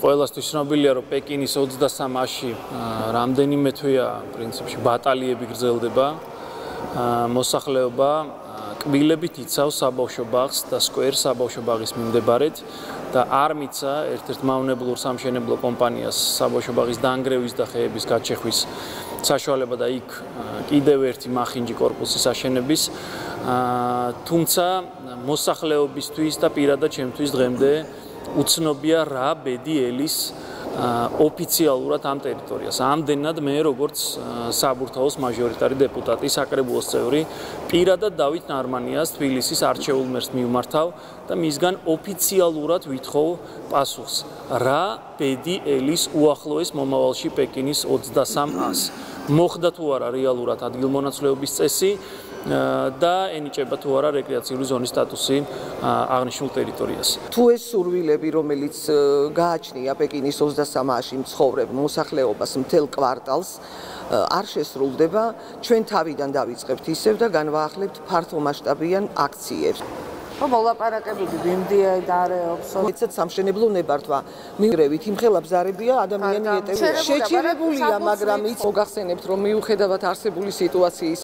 ყველასთვის ცნობილია, რომ პეკინის 23-ში რამდენიმე თვეა პრინციპში ბატალიები გრძელდება, მოსახლეობა კბილებით იცავს საბავშვო ბაღს და სკვერ საბავშვო ბაღის მიმდებარედ და არ მიცა ერთ-ერთ მავნებლურ სამშენებლო კომპანიას საბავშვო ბაღის დანგრევის და ხეების გაჩეხვის საშუალება და იქ კიდევ ერთი მახინჯი კორპუსის აშენების, თუმცა მოსახლეობისთვის და პირადად ჩემთვის დღემდე უცნობია რა ბედი ელის ოფიციალურად ამ ტერიტორიას. ამდენად მე როგორც საბურთალოს მაჟორიტარი დეპუტატი, საკრებულოს წევრი, პირადად დავით ნარმანიას თბილისის არჩეულ მერს მივმართავ და მისგან ოფიციალურად ვითხოვ პასუხს. რა ბედი ელის უახლოეს მომავალში პეკინის 23-ას. მოხდა თუ არა რეალურად ადგილმონაცვლეობის წესი და ენიჭება თუ არა რეკრეაციული ზონის სტატუსი აღნიშნულ ტერიტორიას. თუ ეს სურვილები, რომელიც გააჩნია პეკინის 23-ში მცხოვრებ მოსახლეობას მთელ კვარტალს არ შესრულდება, ჩვენ თავიდან დავიწყებთ ისევ და განვაახლებთ ფართომასშტაბიან აქციებს. მოლაპარაკებები მიმდინარეობს. ეცად სამშენებლო ნებართვა მიგრევით იმხელა ბზარებია ადამიანი ეტევი შეჭირებულია, მაგრამ იც მოგახსენებთ, რომ მიუხედავად არსებული სიტუაციის